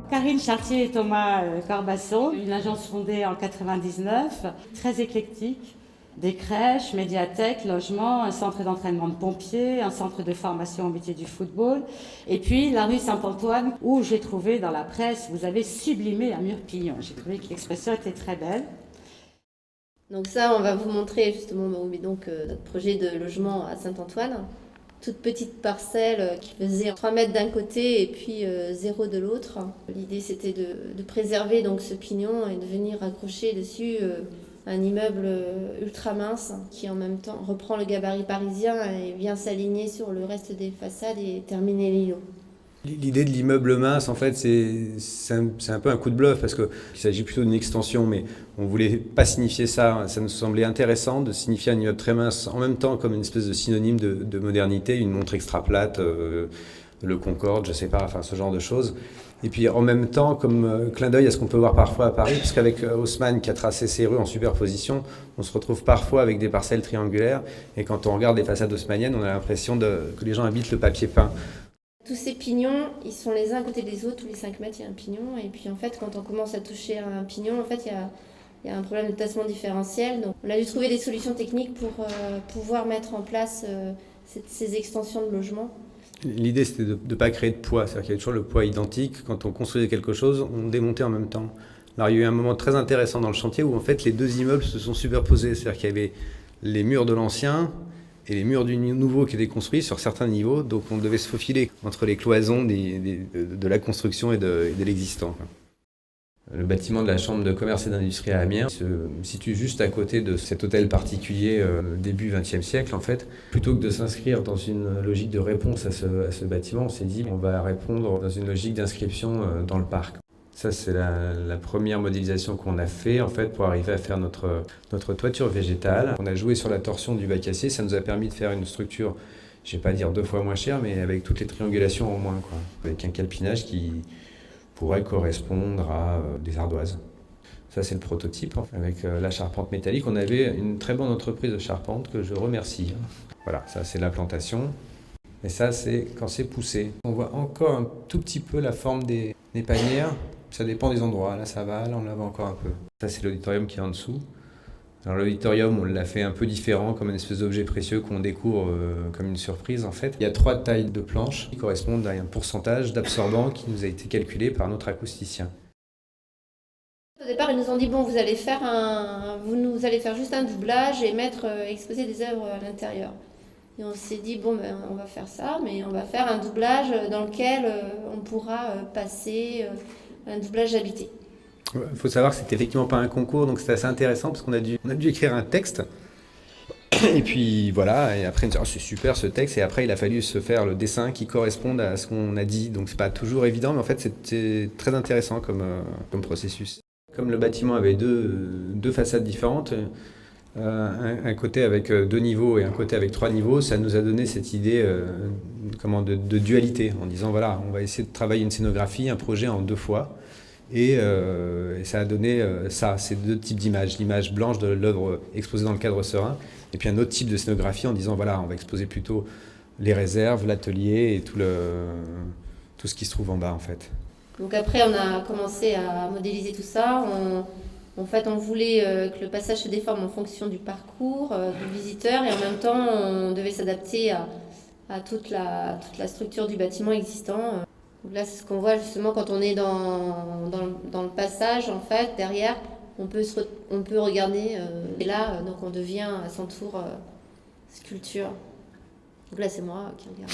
Karine Chartier et Thomas Corbasson, une agence fondée en 99, très éclectique. Des crèches, médiathèques, logements, un centre d'entraînement de pompiers, un centre de formation au métier du football. Et puis la rue Saint-Antoine, où j'ai trouvé dans la presse, vous avez sublimé un mur-pignon. J'ai trouvé que l'expression était très belle. Donc ça, on va vous montrer justement notre projet de logement à Saint-Antoine. Toute petite parcelle qui faisait 3 mètres d'un côté et puis 0 de l'autre. L'idée, c'était de préserver donc ce pignon et de venir accrocher dessus un immeuble ultra mince qui en même temps reprend le gabarit parisien et vient s'aligner sur le reste des façades et terminer l'îlot. L'idée de l'immeuble mince, en fait, c'est un peu un coup de bluff parce qu'il s'agit plutôt d'une extension, mais on ne voulait pas signifier ça. Ça nous semblait intéressant de signifier un immeuble très mince en même temps comme une espèce de synonyme de modernité, une montre extra plate, le Concorde, je sais pas, enfin ce genre de choses. Et puis en même temps, comme clin d'œil à ce qu'on peut voir parfois à Paris, parce qu'avec Haussmann qui a tracé ses rues en superposition, on se retrouve parfois avec des parcelles triangulaires. Et quand on regarde les façades haussmanniennes, on a l'impression que les gens habitent le papier peint. Tous ces pignons, ils sont les uns à côté des autres, tous les 5 mètres, il y a un pignon. Et puis en fait, quand on commence à toucher un pignon, en fait, il y a un problème de tassement différentiel. Donc on a dû trouver des solutions techniques pour pouvoir mettre en place ces extensions de logement. L'idée, c'était de ne pas créer de poids, c'est-à-dire qu'il y avait toujours le poids identique. Quand on construisait quelque chose, on démontait en même temps. Alors il y a eu un moment très intéressant dans le chantier où en fait les deux immeubles se sont superposés, c'est-à-dire qu'il y avait les murs de l'ancien et les murs du nouveau qui étaient construits sur certains niveaux, donc on devait se faufiler entre les cloisons de la construction et de l'existant. Le bâtiment de la Chambre de commerce et d'industrie à Amiens se situe juste à côté de cet hôtel particulier début XXe siècle en fait. Plutôt que de s'inscrire dans une logique de réponse à ce bâtiment, on s'est dit on va répondre dans une logique d'inscription dans le parc. Ça c'est la première modélisation qu'on a fait en fait pour arriver à faire notre toiture végétale. On a joué sur la torsion du bac acier, ça nous a permis de faire une structure, je vais pas dire 2 fois moins chère, mais avec toutes les triangulations en moins, quoi. Avec un calpinage qui pourrait correspondre à des ardoises. Ça, c'est le prototype. Avec la charpente métallique, on avait une très bonne entreprise de charpente que je remercie. Voilà, ça, c'est l'implantation. Et ça, c'est quand c'est poussé. On voit encore un tout petit peu la forme des panières. Ça dépend des endroits. Là, ça va. Là, on la voit encore un peu. Ça, c'est l'auditorium qui est en dessous. Alors l'auditorium, on l'a fait un peu différent, comme une espèce d'objet précieux qu'on découvre comme une surprise en fait. Il y a 3 tailles de planches qui correspondent à un pourcentage d'absorbant qui nous a été calculé par notre acousticien. Au départ, ils nous ont dit bon, vous allez faire juste un doublage et exposer des œuvres à l'intérieur. Et on s'est dit bon, on va faire ça, mais on va faire un doublage dans lequel on pourra passer un doublage habité. Il faut savoir que c'était effectivement pas un concours, donc c'était assez intéressant parce qu'on a dû écrire un texte. Et puis voilà, et après c'est super ce texte, et après il a fallu se faire le dessin qui corresponde à ce qu'on a dit. Donc c'est pas toujours évident, mais en fait c'était très intéressant comme processus. Comme le bâtiment avait deux façades différentes, un côté avec 2 niveaux et un côté avec 3 niveaux, ça nous a donné cette idée de dualité, en disant voilà, on va essayer de travailler une scénographie, un projet en 2 fois. Et ça a donné ces 2 types d'images. L'image blanche de l'œuvre exposée dans le cadre serein, et puis un autre type de scénographie en disant voilà, on va exposer plutôt les réserves, l'atelier et tout ce qui se trouve en bas en fait. Donc après, on a commencé à modéliser tout ça. En fait, on voulait que le passage se déforme en fonction du parcours du visiteur, et en même temps, on devait s'adapter à toute la structure du bâtiment existant. Donc là, c'est ce qu'on voit justement quand on est dans le passage, en fait, derrière, on peut regarder. Et là, donc on devient à son tour sculpture. Donc là, c'est moi qui regarde.